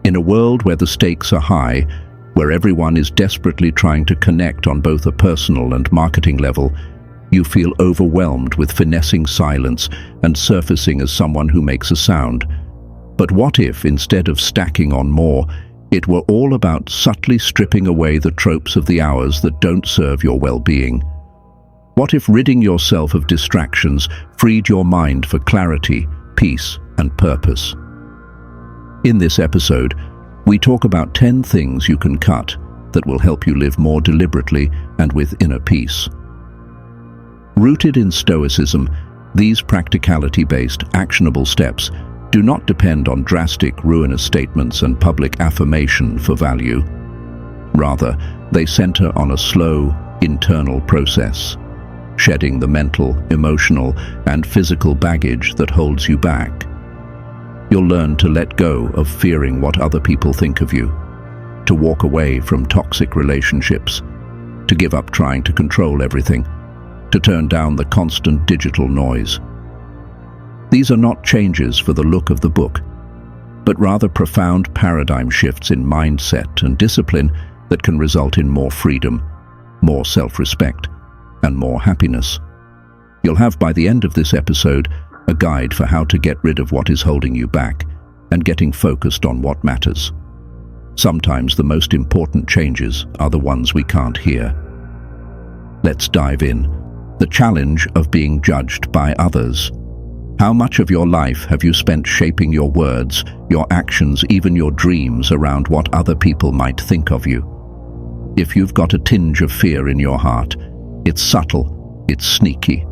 In a world where the stakes are high, where everyone is desperately trying to connect on both a personal and marketing level, you feel overwhelmed with finessing silence and surfacing as someone who makes a sound. But what if, instead of stacking on more, it were all about subtly stripping away the tropes of the hours that don't serve your well-being? What if ridding yourself of distractions freed your mind for clarity, peace, and purpose? In this episode, we talk about 10 things you can cut that will help you live more deliberately and with inner peace. Rooted in Stoicism, these practicality-based, actionable steps do not depend on drastic, ruinous statements and public affirmation for value. Rather, they center on a slow, internal process, shedding the mental, emotional, and physical baggage that holds you back. You'll learn to let go of fearing what other people think of you, to walk away from toxic relationships, to give up trying to control everything, to turn down the constant digital noise. These are not changes for the look of the book, but rather profound paradigm shifts in mindset and discipline that can result in more freedom, more self-respect, and more happiness. You'll have by the end of this episode a guide for how to get rid of what is holding you back and getting focused on what matters. Sometimes the most important changes are the ones we can't hear. Let's dive in. The challenge of being judged by others. How much of your life have you spent shaping your words, your actions, even your dreams around what other people might think of you? If you've got a tinge of fear in your heart, it's subtle, it's sneaky,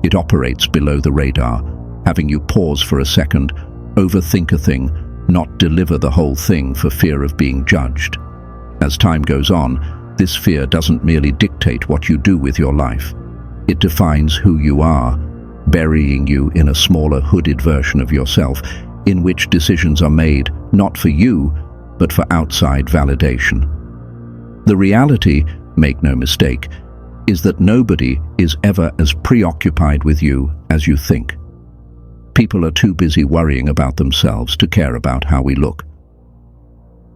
it operates below the radar, having you pause for a second, overthink a thing, not deliver the whole thing for fear of being judged. As time goes on, this fear doesn't merely dictate what you do with your life. It defines who you are, burying you in a smaller, hooded version of yourself, in which decisions are made not for you, but for outside validation. The reality, make no mistake, is that nobody is ever as preoccupied with you as you think. People are too busy worrying about themselves to care about how we look.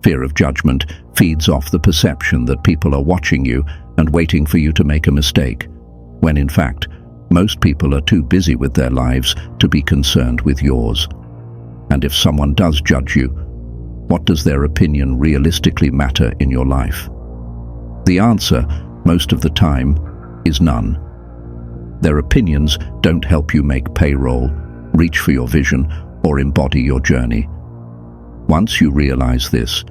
Fear of judgment feeds off the perception that people are watching you and waiting for you to make a mistake, when in fact, most people are too busy with their lives to be concerned with yours. And if someone does judge you, what does their opinion realistically matter in your life? The answer, most of the time, is none. Their opinions don't help you make payroll, reach for your vision, or embody your journey. Once you realize this,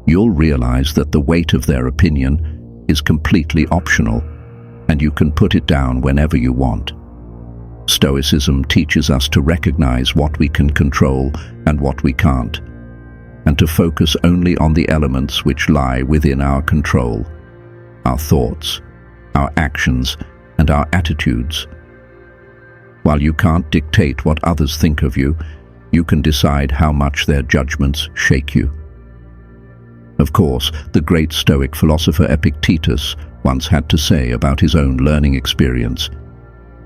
you'll realize that the weight of their opinion is completely optional, and you can put it down whenever you want. Stoicism teaches us to recognize what we can control and what we can't, and to focus only on the elements which lie within our control: our thoughts, our actions, and our attitudes. While you can't dictate what others think of you, you can decide how much their judgments shake you. Of course, the great Stoic philosopher Epictetus once had to say about his own learning experience,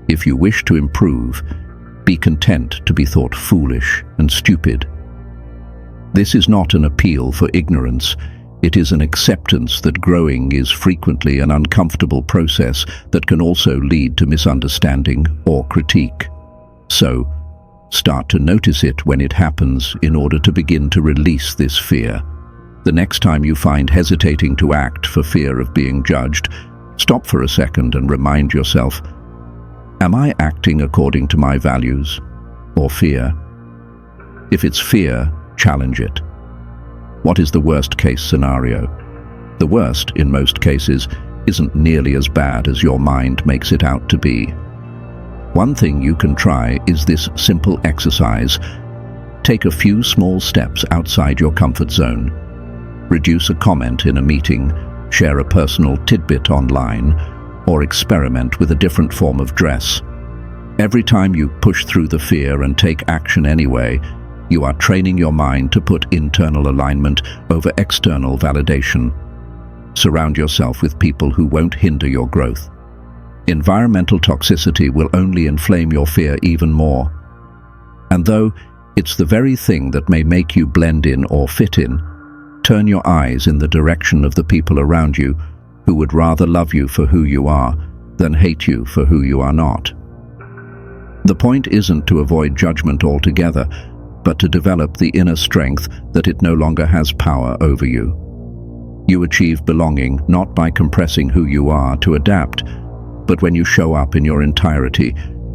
"If you wish to improve, be content to be thought foolish and stupid." This is not an appeal for ignorance. It is an acceptance that growing is frequently an uncomfortable process that can also lead to misunderstanding or critique. So, start to notice it when it happens in order to begin to release this fear. The next time you find hesitating to act for fear of being judged, stop for a second and remind yourself, am I acting according to my values or fear? If it's fear, challenge it. What is the worst-case scenario? The worst, in most cases, isn't nearly as bad as your mind makes it out to be. One thing you can try is this simple exercise. Take a few small steps outside your comfort zone. Reduce a comment in a meeting, share a personal tidbit online, or experiment with a different form of dress. Every time you push through the fear and take action anyway, you are training your mind to put internal alignment over external validation. Surround yourself with people who won't hinder your growth. Environmental toxicity will only inflame your fear even more. And though it's the very thing that may make you blend in or fit in, Turn your eyes in the direction of the people around you who would rather love you for who you are than hate you for who you are not. The point isn't to avoid judgment altogether, but to develop the inner strength that it no longer has power over you. You achieve belonging not by compressing who you are to adapt, but when you show up in your entirety,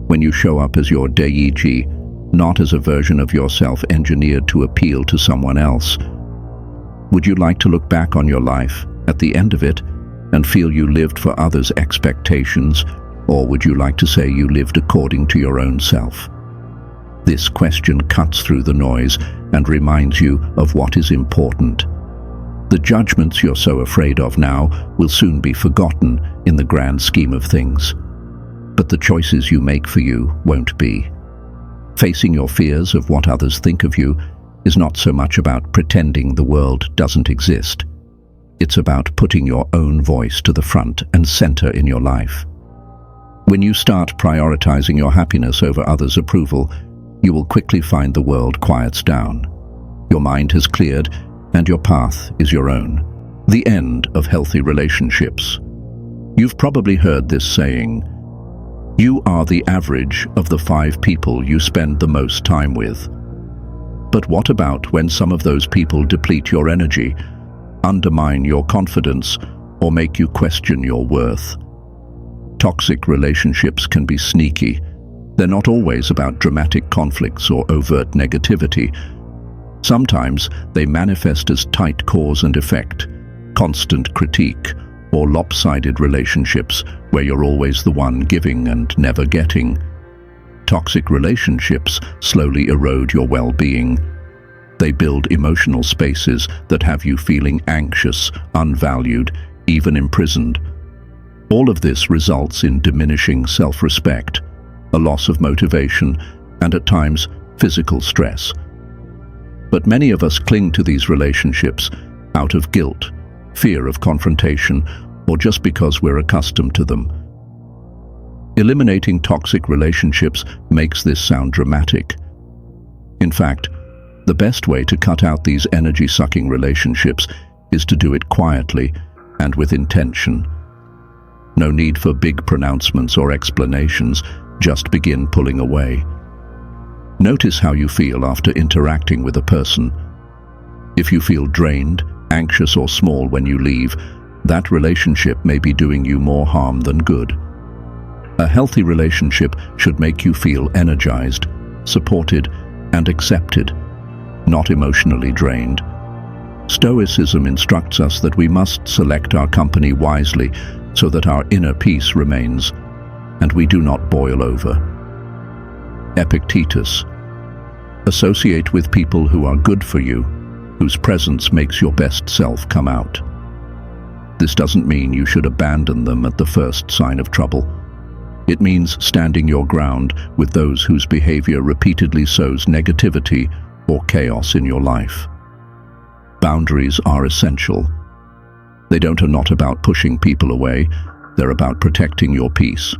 when you show up as your Deiji, not as a version of yourself engineered to appeal to someone else. Would you like to look back on your life, at the end of it, and feel you lived for others' expectations, or would you like to say you lived according to your own self? This question cuts through the noise and reminds you of what is important. The judgments you're so afraid of now will soon be forgotten in the grand scheme of things. But the choices you make for you won't be. Facing your fears of what others think of you is not so much about pretending the world doesn't exist. It's about putting your own voice to the front and center in your life. When you start prioritizing your happiness over others' approval, you will quickly find the world quiets down. Your mind has cleared, and your path is your own. The end of healthy relationships. You've probably heard this saying, "You are the average of the 5 people you spend the most time with." But what about when some of those people deplete your energy, undermine your confidence, or make you question your worth? Toxic relationships can be sneaky. They're not always about dramatic conflicts or overt negativity. Sometimes they manifest as tight cause and effect, constant critique, or lopsided relationships where you're always the one giving and never getting. Toxic relationships slowly erode your well-being. They build emotional spaces that have you feeling anxious, unvalued, even imprisoned. All of this results in diminishing self-respect, a loss of motivation, and at times, physical stress. But many of us cling to these relationships out of guilt, fear of confrontation, or just because we're accustomed to them. Eliminating toxic relationships makes this sound dramatic. In fact, the best way to cut out these energy-sucking relationships is to do it quietly and with intention. No need for big pronouncements or explanations, just begin pulling away. Notice how you feel after interacting with a person. If you feel drained, anxious, or small when you leave, that relationship may be doing you more harm than good. A healthy relationship should make you feel energized, supported, and accepted, not emotionally drained. Stoicism instructs us that we must select our company wisely so that our inner peace remains, and we do not boil over. Epictetus: associate with people who are good for you, whose presence makes your best self come out. This doesn't mean you should abandon them at the first sign of trouble. It means standing your ground with those whose behavior repeatedly sows negativity or chaos in your life. Boundaries are essential. They are not about pushing people away, they're about protecting your peace.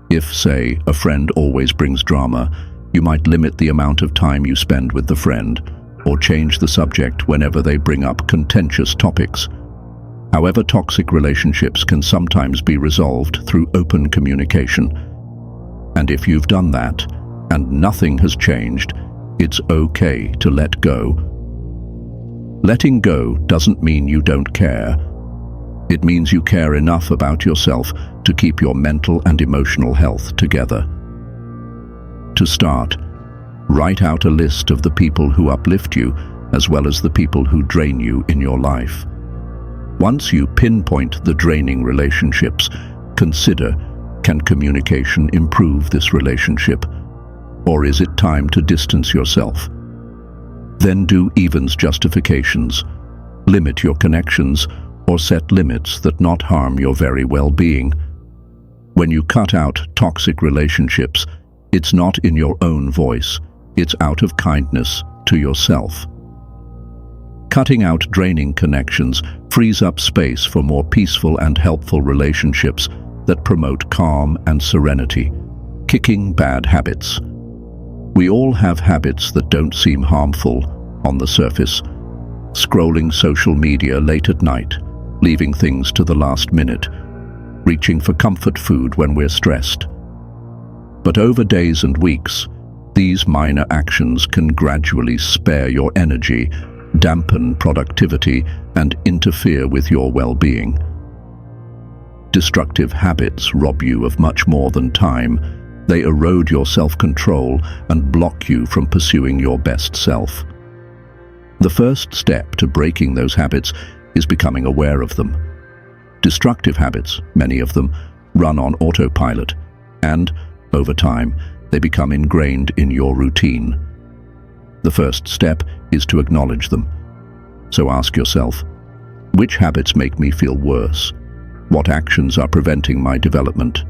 If, say, a friend always brings drama, you might limit the amount of time you spend with the friend, or change the subject whenever they bring up contentious topics. However, toxic relationships can sometimes be resolved through open communication. And if you've done that, and nothing has changed, it's okay to let go. Letting go doesn't mean you don't care. It means you care enough about yourself to keep your mental and emotional health together. To start, write out a list of the people who uplift you as well as the people who drain you in your life. Once you pinpoint the draining relationships, consider, can communication improve this relationship? Or is it time to distance yourself? Then do Evans justifications. Limit your connections or set limits that not harm your very well-being. When you cut out toxic relationships, it's not in your own voice, it's out of kindness to yourself. Cutting out draining connections frees up space for more peaceful and helpful relationships that promote calm and serenity. Kicking bad habits. We all have habits that don't seem harmful on the surface. scrolling social media late at night, leaving things to the last minute, reaching for comfort food when we're stressed. But over days and weeks, these minor actions can gradually spare your energy, dampen productivity, and interfere with your well-being. Destructive habits rob you of much more than time. They erode your self-control and block you from pursuing your best self. The first step to breaking those habits is becoming aware of them. Destructive habits, many of them, run on autopilot, and, over time, they become ingrained in your routine. The first step is to acknowledge them. So ask yourself, which habits make me feel worse? What actions are preventing my development?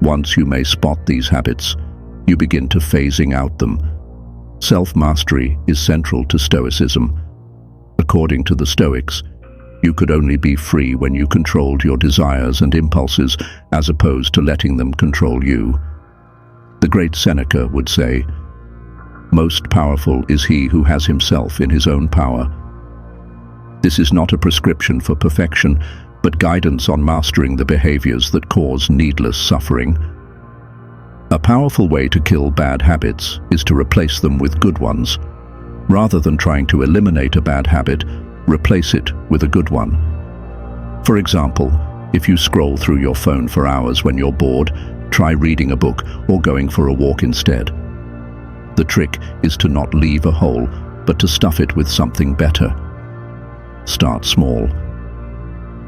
Once you may spot these habits, you begin to phasing out them. Self-mastery is central to Stoicism. According to the Stoics, you could only be free when you controlled your desires and impulses as opposed to letting them control you. The great Seneca would say, "Most powerful is he who has himself in his own power." This is not a prescription for perfection, but guidance on mastering the behaviors that cause needless suffering. A powerful way to kill bad habits is to replace them with good ones. Rather than trying to eliminate a bad habit, replace it with a good one. For example, if you scroll through your phone for hours when you're bored, try reading a book or going for a walk instead. The trick is to not leave a hole, but to stuff it with something better. Start small.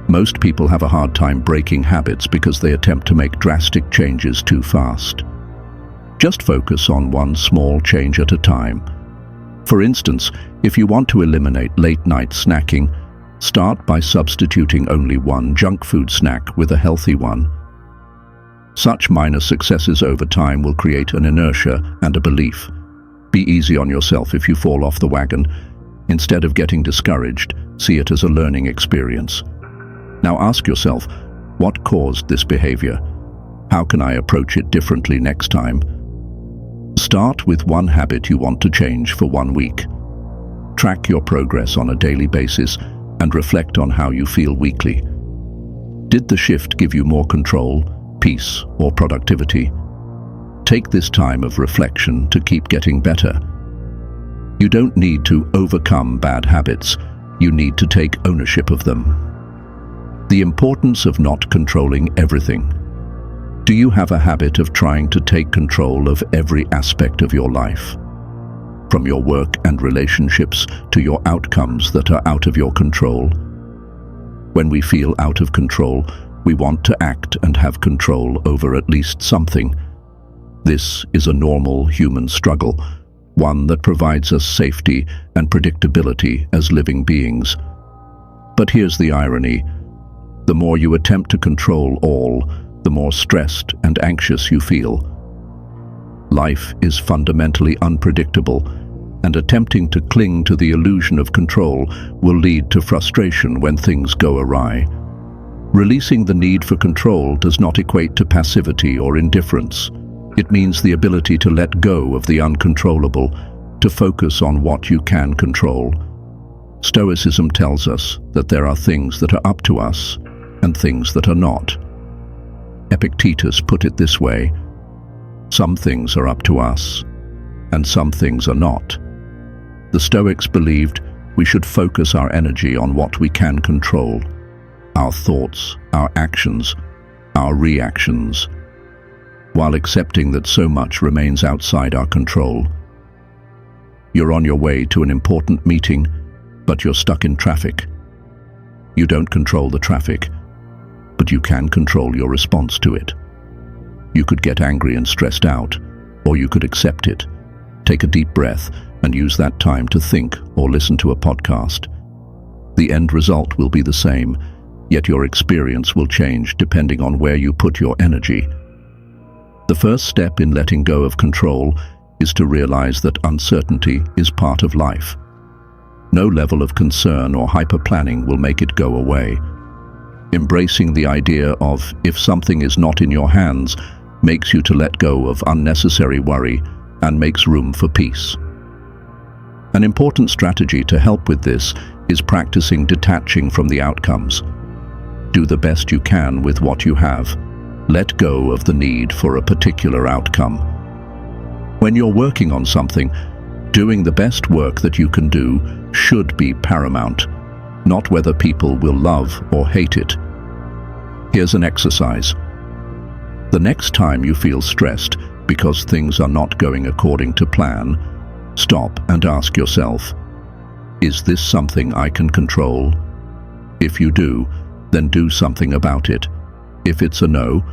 Most people have a hard time breaking habits because they attempt to make drastic changes too fast. Just focus on one small change at a time. For instance, if you want to eliminate late-night snacking, start by substituting only one junk food snack with a healthy one. Such minor successes over time will create an inertia and a belief. Be easy on yourself if you fall off the wagon. Instead of getting discouraged, see it as a learning experience. Now ask yourself, what caused this behavior? How can I approach it differently next time? Start with one habit you want to change for 1 week. Track your progress on a daily basis and reflect on how you feel weekly. Did the shift give you more control, peace, or productivity? Take this time of reflection to keep getting better. You don't need to overcome bad habits. You need to take ownership of them. The importance of not controlling everything. Do you have a habit of trying to take control of every aspect of your life? From your work and relationships to your outcomes that are out of your control? When we feel out of control, we want to act and have control over at least something. This is a normal human struggle, one that provides us safety and predictability as living beings. But here's the irony. The more you attempt to control all, the more stressed and anxious you feel. Life is fundamentally unpredictable, and attempting to cling to the illusion of control will lead to frustration when things go awry. Releasing the need for control does not equate to passivity or indifference. It means the ability to let go of the uncontrollable, to focus on what you can control. Stoicism tells us that there are things that are up to us and things that are not. Epictetus put it this way: some things are up to us, and some things are not. The Stoics believed we should focus our energy on what we can control: our thoughts, our actions, our reactions, while accepting that so much remains outside our control. You're on your way to an important meeting, but you're stuck in traffic. You don't control the traffic, but you can control your response to it. You could get angry and stressed out, or you could accept it. Take a deep breath and use that time to think or listen to a podcast. The end result will be the same, yet your experience will change depending on where you put your energy. The first step in letting go of control is to realize that uncertainty is part of life. No level of concern or hyper-planning will make it go away. Embracing the idea of if something is not in your hands makes you to let go of unnecessary worry and makes room for peace. An important strategy to help with this is practicing detaching from the outcomes. Do the best you can with what you have. Let go of the need for a particular outcome. When you're working on something, doing the best work that you can do should be paramount, not whether people will love or hate it. Here's an exercise. The next time you feel stressed because things are not going according to plan, stop and ask yourself, is this something I can control? If you do, then do something about it. If it's a no,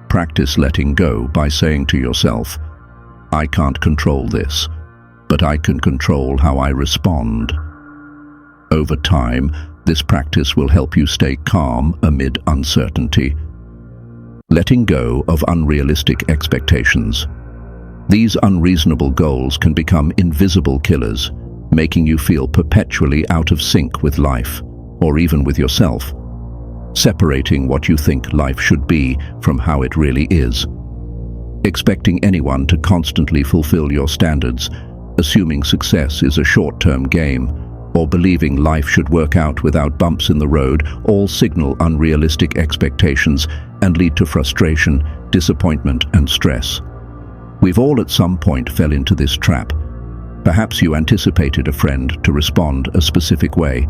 practice letting go by saying to yourself, I can't control this, but I can control how I respond. Over time, this practice will help you stay calm amid uncertainty. Letting go of unrealistic expectations. These unreasonable goals can become invisible killers, making you feel perpetually out of sync with life, or even with yourself, separating what you think life should be from how it really is. Expecting anyone to constantly fulfill your standards, assuming success is a short-term game, or believing life should work out without bumps in the road, all signal unrealistic expectations and lead to frustration, disappointment, and stress. We've all at some point fell into this trap. Perhaps you anticipated a friend to respond a specific way,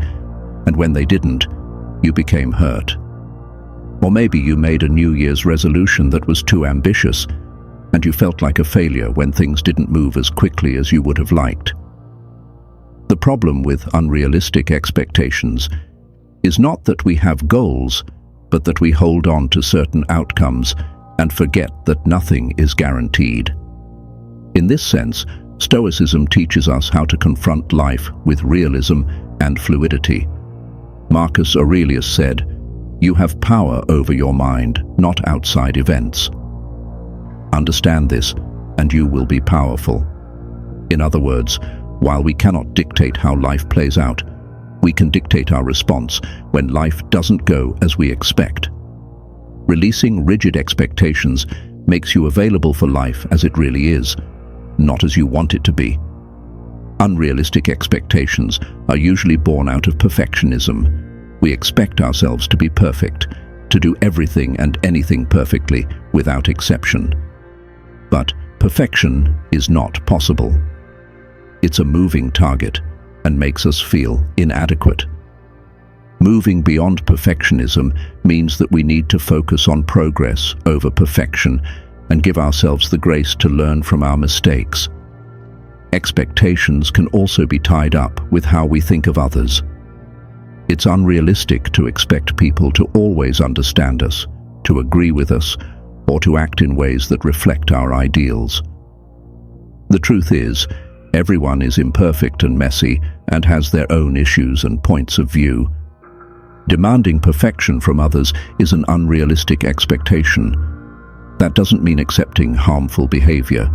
and when they didn't, you became hurt. Or maybe you made a New Year's resolution that was too ambitious, and you felt like a failure when things didn't move as quickly as you would have liked. The problem with unrealistic expectations is not that we have goals, but that we hold on to certain outcomes and forget that nothing is guaranteed. In this sense, Stoicism teaches us how to confront life with realism and fluidity. Marcus Aurelius said, "You have power over your mind, not outside events." Understand this, and you will be powerful. In other words, while we cannot dictate how life plays out, we can dictate our response when life doesn't go as we expect. Releasing rigid expectations makes you available for life as it really is, not as you want it to be. Unrealistic expectations are usually born out of perfectionism. We expect ourselves to be perfect, to do everything and anything perfectly, without exception. But perfection is not possible. It's a moving target and makes us feel inadequate. Moving beyond perfectionism means that we need to focus on progress over perfection and give ourselves the grace to learn from our mistakes. Expectations can also be tied up with how we think of others. It's unrealistic to expect people to always understand us, to agree with us, or to act in ways that reflect our ideals. The truth is, everyone is imperfect and messy and has their own issues and points of view. Demanding perfection from others is an unrealistic expectation. That doesn't mean accepting harmful behavior,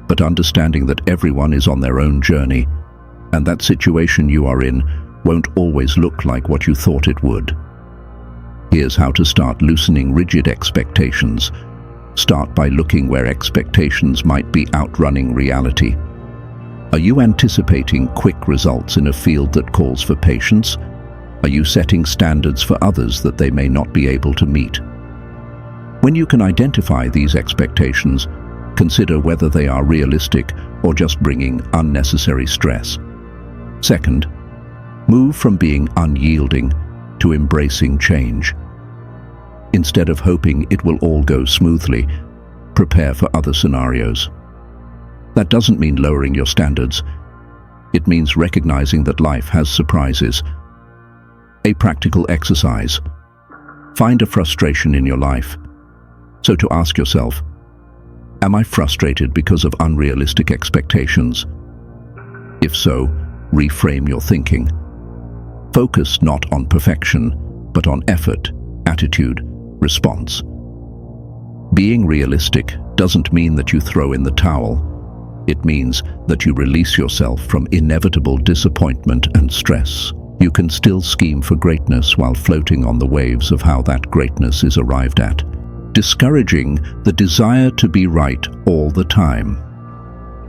but understanding that everyone is on their own journey, and that situation you are in won't always look like what you thought it would. Here's how to start loosening rigid expectations. Start by looking where expectations might be outrunning reality. Are you anticipating quick results in a field that calls for patience? Are you setting standards for others that they may not be able to meet? When you can identify these expectations, consider whether they are realistic or just bringing unnecessary stress. Second, move from being unyielding to embracing change. Instead of hoping it will all go smoothly, prepare for other scenarios. That doesn't mean lowering your standards. It means recognizing that life has surprises. A practical exercise. Find a frustration in your life. So to ask yourself, am I frustrated because of unrealistic expectations? If so, reframe your thinking. Focus not on perfection, but on effort, attitude, response. Being realistic doesn't mean that you throw in the towel. It means that you release yourself from inevitable disappointment and stress. You can still scheme for greatness while floating on the waves of how that greatness is arrived at. Discouraging the desire to be right all the time.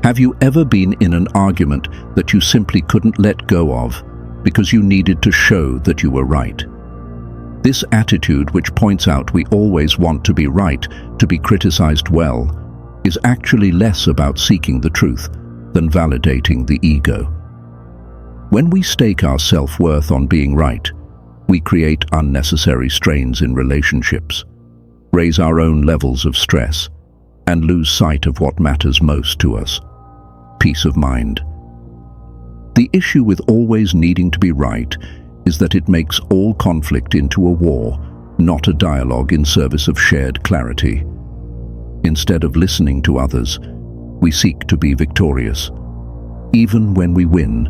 Have you ever been in an argument that you simply couldn't let go of, because you needed to show that you were right. This attitude, which points out we always want to be right, to be criticized well, is actually less about seeking the truth than validating the ego. When we stake our self-worth on being right, we create unnecessary strains in relationships, raise our own levels of stress, and lose sight of what matters most to us: peace of mind. The issue with always needing to be right is that it makes all conflict into a war, not a dialogue in service of shared clarity. Instead of listening to others, we seek to be victorious. Even when we win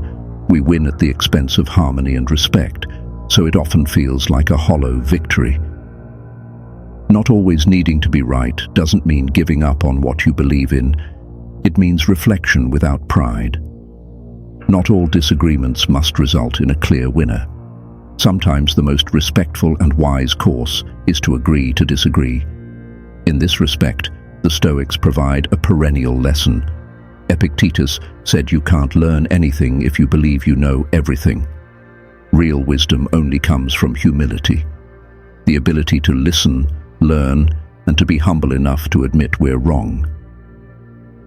at the expense of harmony and respect, so it often feels like a hollow victory. Not always needing to be right doesn't mean giving up on what you believe in. It means reflection without pride. Not all disagreements must result in a clear winner. Sometimes the most respectful and wise course is to agree to disagree. In this respect, the Stoics provide a perennial lesson. Epictetus said you can't learn anything if you believe you know everything. Real wisdom only comes from humility, the ability to listen, learn, and to be humble enough to admit we're wrong.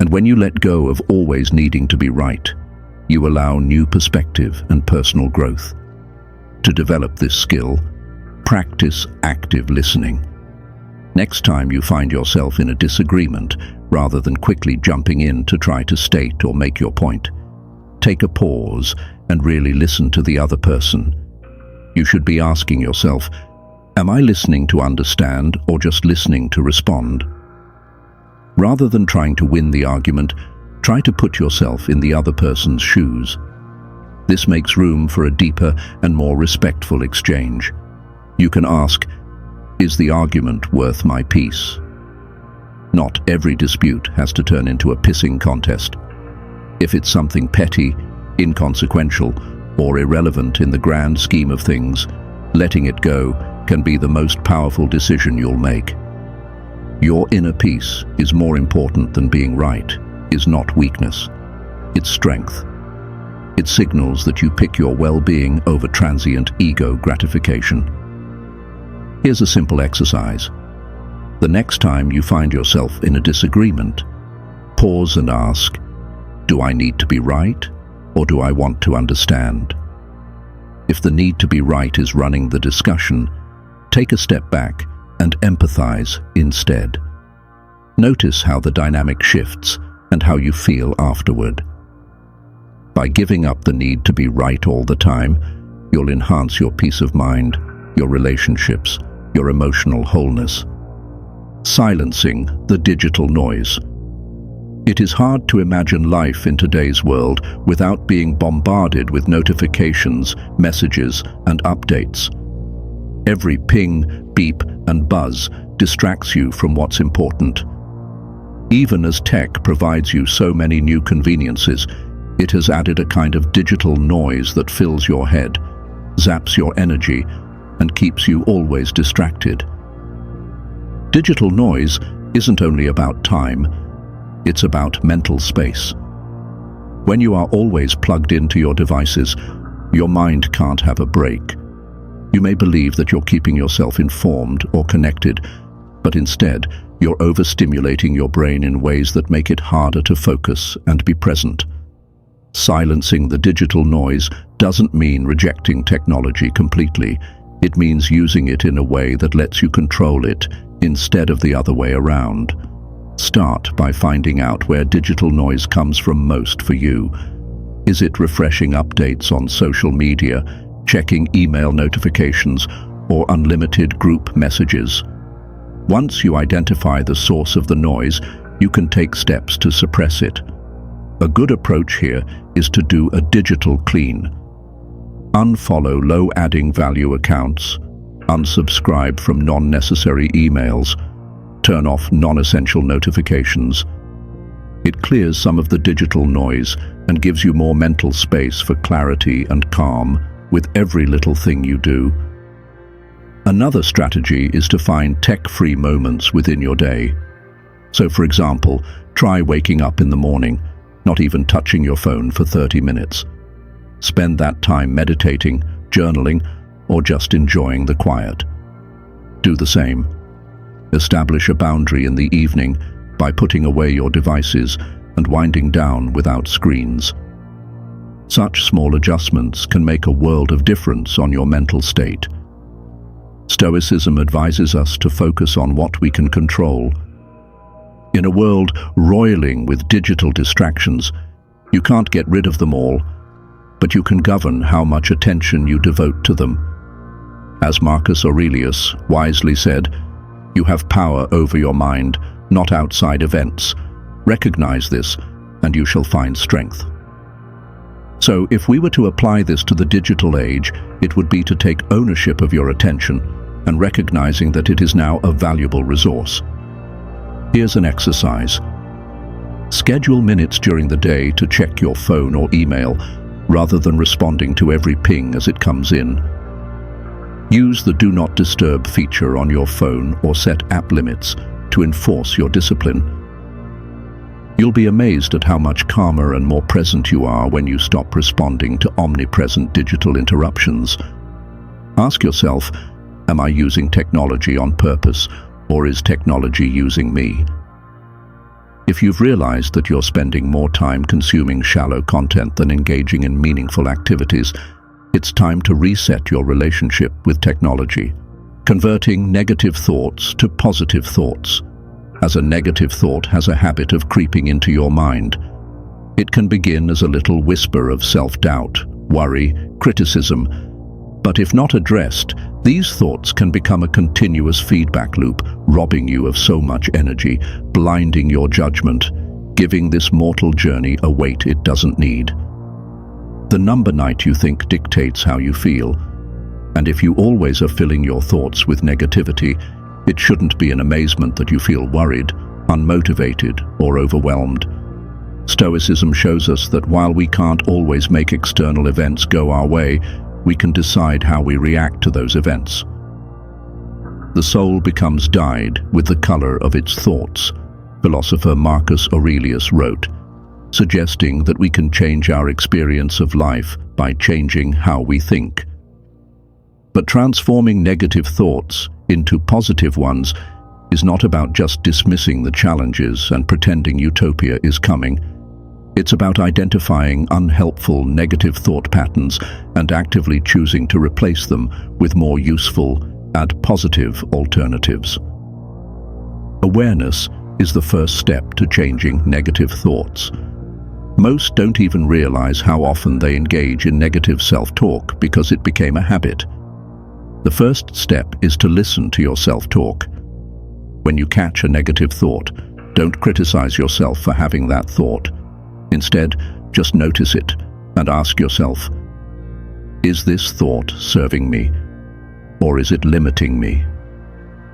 And when you let go of always needing to be right, you allow new perspective and personal growth. To develop this skill, practice active listening. Next time you find yourself in a disagreement, rather than quickly jumping in to try to state or make your point, take a pause and really listen to the other person. You should be asking yourself, am I listening to understand or just listening to respond? Rather than trying to win the argument, try to put yourself in the other person's shoes. This makes room for a deeper and more respectful exchange. You can ask, is the argument worth my peace? Not every dispute has to turn into a pissing contest. If it's something petty, inconsequential, or irrelevant in the grand scheme of things, letting it go can be the most powerful decision you'll make. Your inner peace is more important than being right, is not weakness. It's strength. It signals that you pick your well-being over transient ego gratification. Here's a simple exercise. The next time you find yourself in a disagreement, pause and ask, do I need to be right, or do I want to understand? If the need to be right is running the discussion, take a step back and empathize instead. Notice how the dynamic shifts and how you feel afterward. By giving up the need to be right all the time, you'll enhance your peace of mind, your relationships, your emotional wholeness. Silencing the digital noise. It is hard to imagine life in today's world without being bombarded with notifications, messages, and updates. Every ping, beep, and buzz distracts you from what's important. Even as tech provides you so many new conveniences, it has added a kind of digital noise that fills your head, zaps your energy, and keeps you always distracted. Digital noise isn't only about time, it's about mental space. When you are always plugged into your devices, your mind can't have a break. You may believe that you're keeping yourself informed or connected, but instead, you're overstimulating your brain in ways that make it harder to focus and be present. Silencing the digital noise doesn't mean rejecting technology completely. It means using it in a way that lets you control it instead of the other way around. Start by finding out where digital noise comes from most for you. Is it refreshing updates on social media, checking email notifications, or unlimited group messages? Once you identify the source of the noise, you can take steps to suppress it. A good approach here is to do a digital clean. Unfollow low-adding value accounts, unsubscribe from non-necessary emails, turn off non-essential notifications. It clears some of the digital noise and gives you more mental space for clarity and calm with every little thing you do. Another strategy is to find tech-free moments within your day. So, for example, try waking up in the morning, not even touching your phone for 30 minutes. Spend that time meditating, journaling, or just enjoying the quiet. Do the same. Establish a boundary in the evening by putting away your devices and winding down without screens. Such small adjustments can make a world of difference on your mental state. Stoicism advises us to focus on what we can control. In a world roiling with digital distractions, you can't get rid of them all, but you can govern how much attention you devote to them. As Marcus Aurelius wisely said, you have power over your mind, not outside events. Recognize this, and you shall find strength. So, if we were to apply this to the digital age, it would be to take ownership of your attention and recognizing that it is now a valuable resource. Here's an exercise. Schedule minutes during the day to check your phone or email, rather than responding to every ping as it comes in. Use the Do Not Disturb feature on your phone or set app limits to enforce your discipline. You'll be amazed at how much calmer and more present you are when you stop responding to omnipresent digital interruptions. Ask yourself, am I using technology on purpose, or is technology using me? If you've realized that you're spending more time consuming shallow content than engaging in meaningful activities, it's time to reset your relationship with technology. Converting negative thoughts to positive thoughts. As a negative thought has a habit of creeping into your mind. It can begin as a little whisper of self-doubt, worry, criticism, but if not addressed, these thoughts can become a continuous feedback loop, robbing you of so much energy, blinding your judgment, giving this mortal journey a weight it doesn't need. The number night you think dictates how you feel, and if you always are filling your thoughts with negativity, it shouldn't be an amazement that you feel worried, unmotivated, or overwhelmed. Stoicism shows us that while we can't always make external events go our way, we can decide how we react to those events. The soul becomes dyed with the color of its thoughts, philosopher Marcus Aurelius wrote, suggesting that we can change our experience of life by changing how we think. But transforming negative thoughts into positive ones is not about just dismissing the challenges and pretending utopia is coming. It's about identifying unhelpful negative thought patterns and actively choosing to replace them with more useful and positive alternatives. Awareness is the first step to changing negative thoughts. Most don't even realize how often they engage in negative self-talk because it became a habit. The first step is to listen to your self-talk. When you catch a negative thought, don't criticize yourself for having that thought. Instead, just notice it and ask yourself, is this thought serving me, or is it limiting me?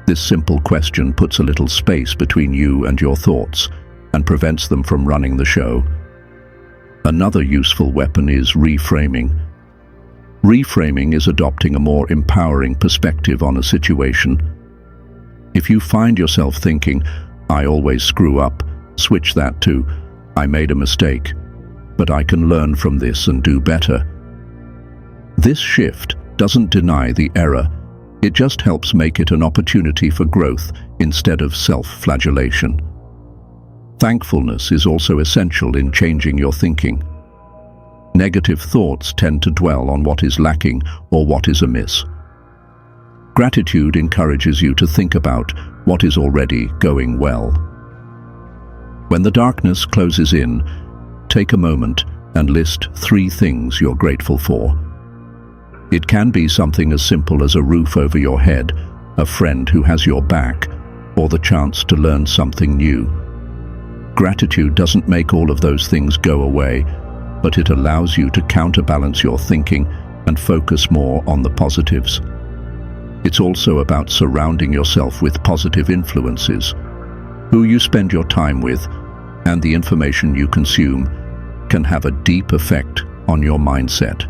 This simple question puts a little space between you and your thoughts and prevents them from running the show. Another useful weapon is reframing. Reframing is adopting a more empowering perspective on a situation. If you find yourself thinking, I always screw up, switch that to, I made a mistake, but I can learn from this and do better. This shift doesn't deny the error, it just helps make it an opportunity for growth instead of self-flagellation. Thankfulness is also essential in changing your thinking. Negative thoughts tend to dwell on what is lacking or what is amiss. Gratitude encourages you to think about what is already going well. When the darkness closes in, take a moment and list 3 things you're grateful for. It can be something as simple as a roof over your head, a friend who has your back, or the chance to learn something new. Gratitude doesn't make all of those things go away, but it allows you to counterbalance your thinking and focus more on the positives. It's also about surrounding yourself with positive influences. Who you spend your time with and the information you consume can have a deep effect on your mindset.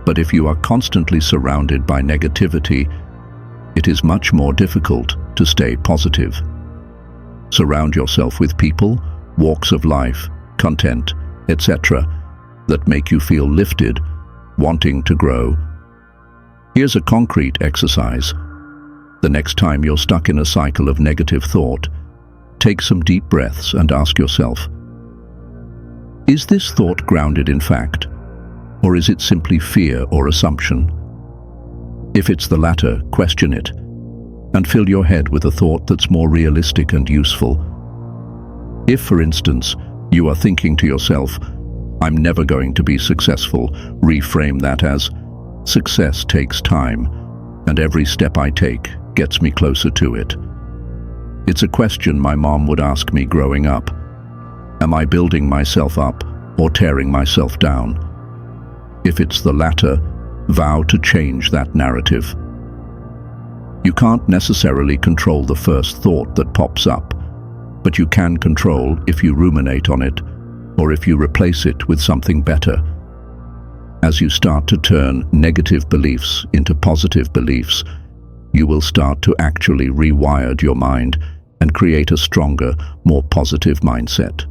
But if you are constantly surrounded by negativity, it is much more difficult to stay positive. Surround yourself with people, walks of life, content, etc., that make you feel lifted, wanting to grow. Here's a concrete exercise. The next time you're stuck in a cycle of negative thought, take some deep breaths and ask yourself, is this thought grounded in fact, or is it simply fear or assumption? If it's the latter, question it, and fill your head with a thought that's more realistic and useful. If, for instance, you are thinking to yourself, I'm never going to be successful, reframe that as, success takes time, and every step I take gets me closer to it. It's a question my mom would ask me growing up. Am I building myself up or tearing myself down? If it's the latter, vow to change that narrative. You can't necessarily control the first thought that pops up, but you can control if you ruminate on it or if you replace it with something better. As you start to turn negative beliefs into positive beliefs, you will start to actually rewire your mind and create a stronger, more positive mindset.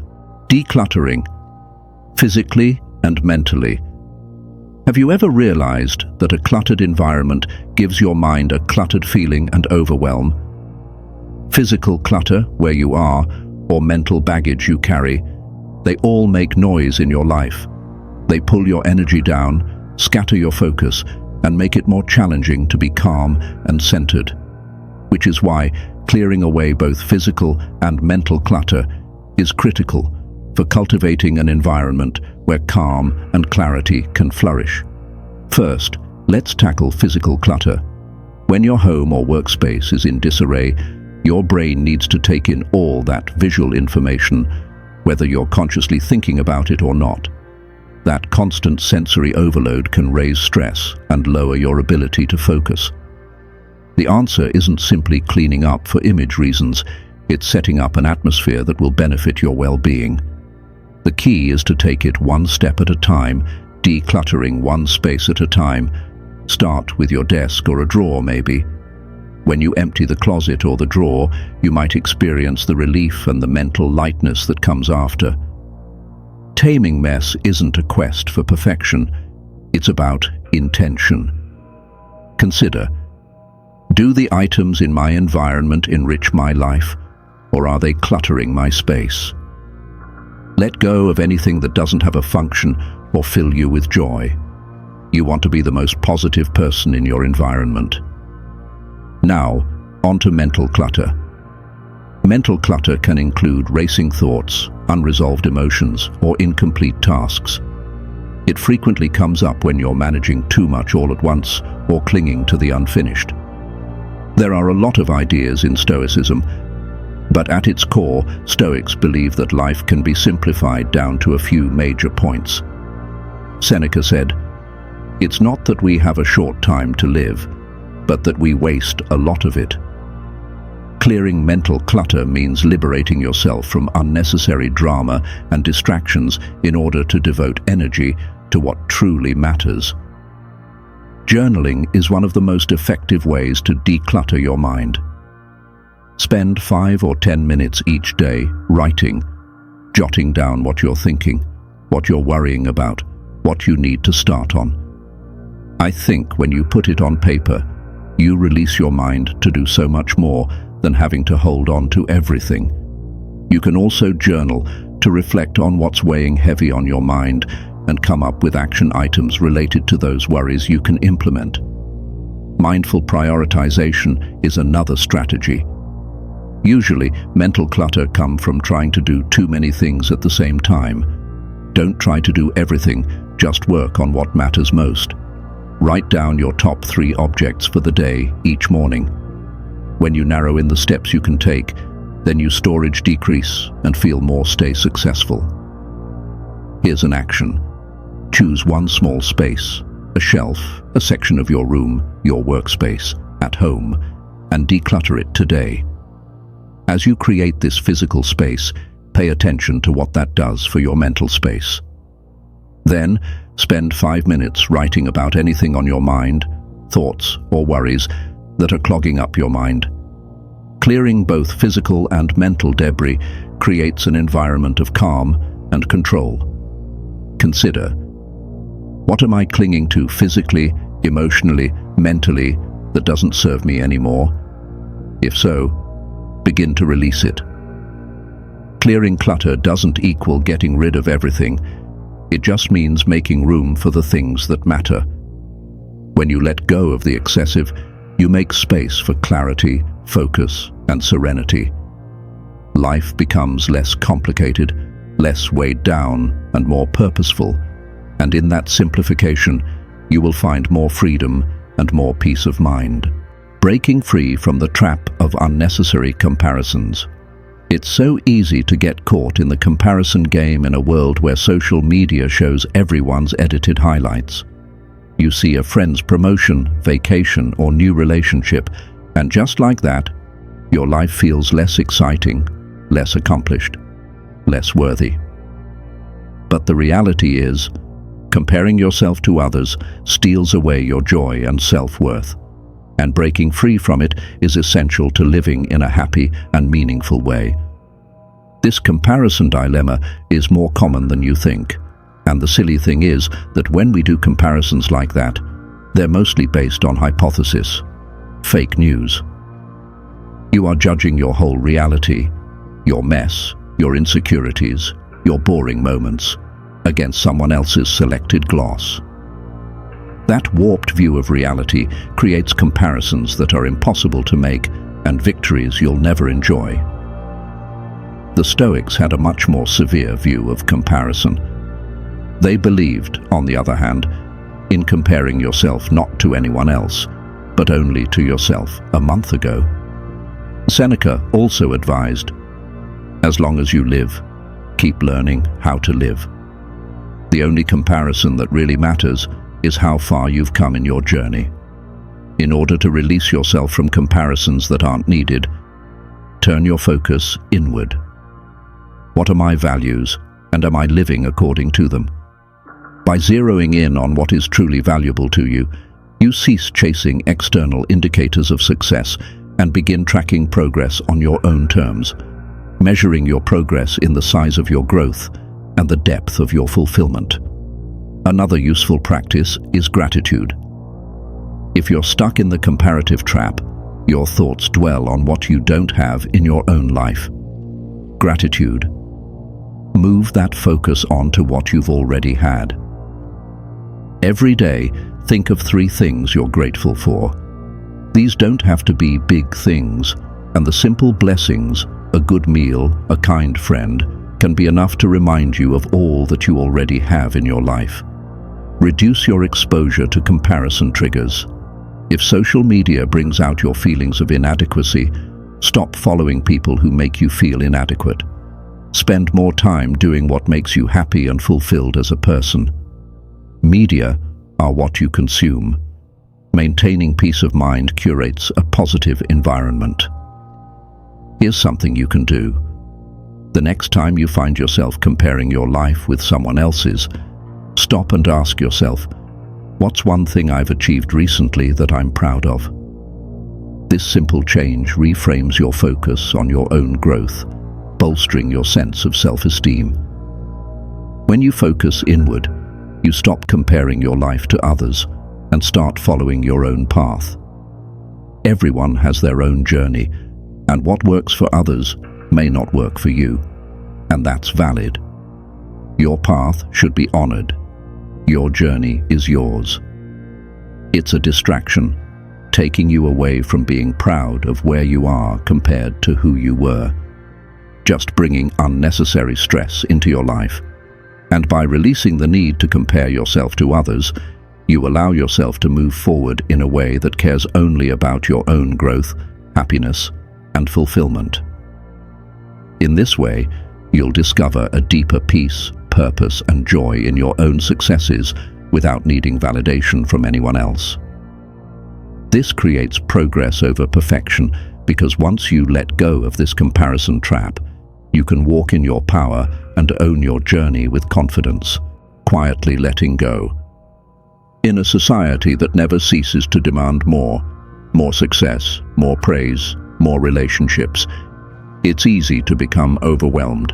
Decluttering, physically and mentally. Have you ever realized that a cluttered environment gives your mind a cluttered feeling and overwhelm? Physical clutter, where you are, or mental baggage you carry, they all make noise in your life. They pull your energy down, scatter your focus, and make it more challenging to be calm and centered. Which is why clearing away both physical and mental clutter is critical for cultivating an environment where calm and clarity can flourish. First, let's tackle physical clutter. When your home or workspace is in disarray, your brain needs to take in all that visual information, whether you're consciously thinking about it or not. That constant sensory overload can raise stress and lower your ability to focus. The answer isn't simply cleaning up for image reasons, it's setting up an atmosphere that will benefit your well-being. The key is to take it one step at a time, decluttering one space at a time. Start with your desk or a drawer maybe. When you empty the closet or the drawer, you might experience the relief and the mental lightness that comes after. Taming mess isn't a quest for perfection, it's about intention. Consider, do the items in my environment enrich my life, or are they cluttering my space? Let go of anything that doesn't have a function or fill you with joy. You want to be the most positive person in your environment. Now, onto mental clutter. Mental clutter can include racing thoughts, unresolved emotions, or incomplete tasks. It frequently comes up when you're managing too much all at once or clinging to the unfinished. There are a lot of ideas in Stoicism, but at its core, Stoics believe that life can be simplified down to a few major points. Seneca said, "It's not that we have a short time to live, but that we waste a lot of it." Clearing mental clutter means liberating yourself from unnecessary drama and distractions in order to devote energy to what truly matters. Journaling is one of the most effective ways to declutter your mind. Spend 5 or 10 minutes each day writing, jotting down what you're thinking, what you're worrying about, what you need to start on. I think when you put it on paper, you release your mind to do so much more than having to hold on to everything. You can also journal to reflect on what's weighing heavy on your mind and come up with action items related to those worries you can implement. Mindful prioritization is another strategy. Usually, mental clutter comes from trying to do too many things at the same time. Don't try to do everything, just work on what matters most. Write down your top 3 objects for the day each morning. When you narrow in the steps you can take, then your storage decrease and feel more stay successful. Here's an action. Choose one small space, a shelf, a section of your room, your workspace, at home, and declutter it today. As you create this physical space, pay attention to what that does for your mental space. Then, spend 5 minutes writing about anything on your mind, thoughts or worries that are clogging up your mind. Clearing both physical and mental debris creates an environment of calm and control. Consider, What am I clinging to physically, emotionally, mentally that doesn't serve me anymore? If so, begin to release it. Clearing clutter doesn't equal getting rid of everything. It just means making room for the things that matter. When you let go of the excessive, you make space for clarity, focus, and serenity. Life becomes less complicated, less weighed down, and more purposeful. And in that simplification, you will find more freedom and more peace of mind. Breaking free from the trap of unnecessary comparisons. It's so easy to get caught in the comparison game in a world where social media shows everyone's edited highlights. You see a friend's promotion, vacation, or new relationship, and just like that, your life feels less exciting, less accomplished, less worthy. But the reality is, comparing yourself to others steals away your joy and self-worth, and breaking free from it is essential to living in a happy and meaningful way. This comparison dilemma is more common than you think, and the silly thing is that when we do comparisons like that, they're mostly based on hypothesis, fake news. You are judging your whole reality, your mess, your insecurities, your boring moments, against someone else's selected gloss. That warped view of reality creates comparisons that are impossible to make and victories you'll never enjoy. The Stoics had a much more severe view of comparison. They believed, on the other hand, in comparing yourself not to anyone else, but only to yourself a month ago. Seneca also advised, as long as you live, keep learning how to live. The only comparison that really matters is how far you've come in your journey. In order to release yourself from comparisons that aren't needed, turn your focus inward. What are my values, and am I living according to them? By zeroing in on what is truly valuable to you, you cease chasing external indicators of success and begin tracking progress on your own terms, measuring your progress in the size of your growth and the depth of your fulfillment. Another useful practice is gratitude. If you're stuck in the comparative trap, your thoughts dwell on what you don't have in your own life. Gratitude. Move that focus onto what you've already had. Every day, think of 3 things you're grateful for. These don't have to be big things, and the simple blessings, a good meal, a kind friend, can be enough to remind you of all that you already have in your life. Reduce your exposure to comparison triggers. If social media brings out your feelings of inadequacy, stop following people who make you feel inadequate. Spend more time doing what makes you happy and fulfilled as a person. Media are what you consume. Maintaining peace of mind curates a positive environment. Here's something you can do. The next time you find yourself comparing your life with someone else's, stop and ask yourself, what's one thing I've achieved recently that I'm proud of? This simple change reframes your focus on your own growth, bolstering your sense of self-esteem. When you focus inward, you stop comparing your life to others and start following your own path. Everyone has their own journey, and what works for others may not work for you, and that's valid. Your path should be honored. Your journey is yours. It's a distraction, taking you away from being proud of where you are compared to who you were, just bringing unnecessary stress into your life. And by releasing the need to compare yourself to others, you allow yourself to move forward in a way that cares only about your own growth, happiness, and fulfillment. In this way, you'll discover a deeper peace, purpose, and joy in your own successes without needing validation from anyone else. This creates progress over perfection because once you let go of this comparison trap, you can walk in your power and own your journey with confidence, quietly letting go. In a society that never ceases to demand more success, more praise, more relationships, it's easy to become overwhelmed.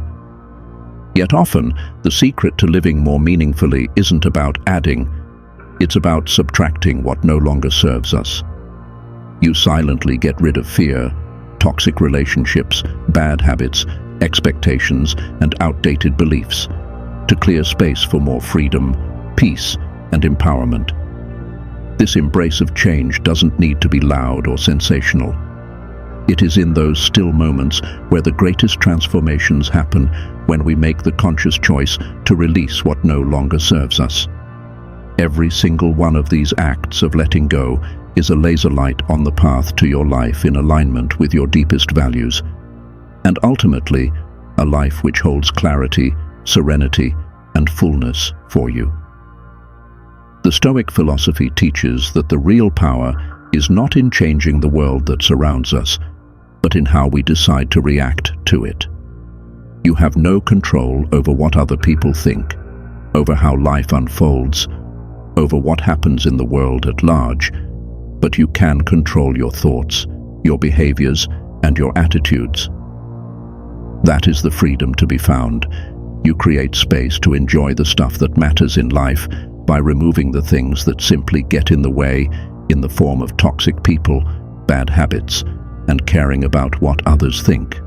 Yet often, the secret to living more meaningfully isn't about adding, It's about subtracting what no longer serves us. You silently get rid of fear, toxic relationships, bad habits, expectations, and outdated beliefs to clear space for more freedom, peace, and empowerment. This embrace of change doesn't need to be loud or sensational. It is in those still moments where the greatest transformations happen, when we make the conscious choice to release what no longer serves us. Every single one of these acts of letting go is a laser light on the path to your life in alignment with your deepest values, and ultimately, a life which holds clarity, serenity, and fullness for you. The Stoic philosophy teaches that the real power is not in changing the world that surrounds us, but in how we decide to react to it. You have no control over what other people think, over how life unfolds, over what happens in the world at large, but you can control your thoughts, your behaviors, and your attitudes. That is the freedom to be found. You create space to enjoy the stuff that matters in life by removing the things that simply get in the way, in the form of toxic people, bad habits, and caring about what others think.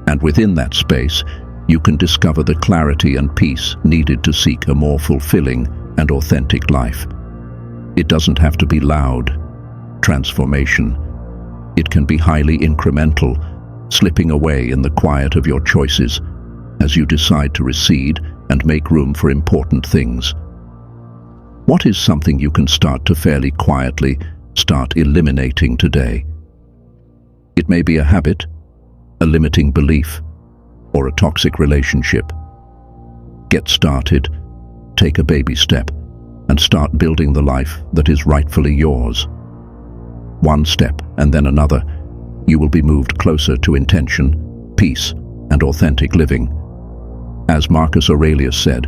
And within that space, you can discover the clarity and peace needed to seek a more fulfilling and authentic life. It doesn't have to be loud. Transformation. It can be highly incremental, slipping away in the quiet of your choices as you decide to recede and make room for important things. What is something you can start to fairly quietly start eliminating today? It may be a habit, a limiting belief, or a toxic relationship. Get started, take a baby step, and start building the life that is rightfully yours. One step and then another, you will be moved closer to intention, peace, and authentic living. As Marcus Aurelius said,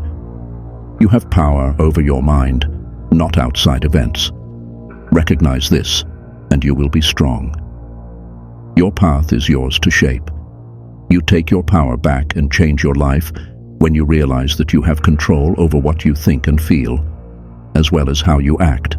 you have power over your mind, not outside events. Recognize this, and you will be strong. Your path is yours to shape. You take your power back and change your life when you realize that you have control over what you think and feel, as well as how you act.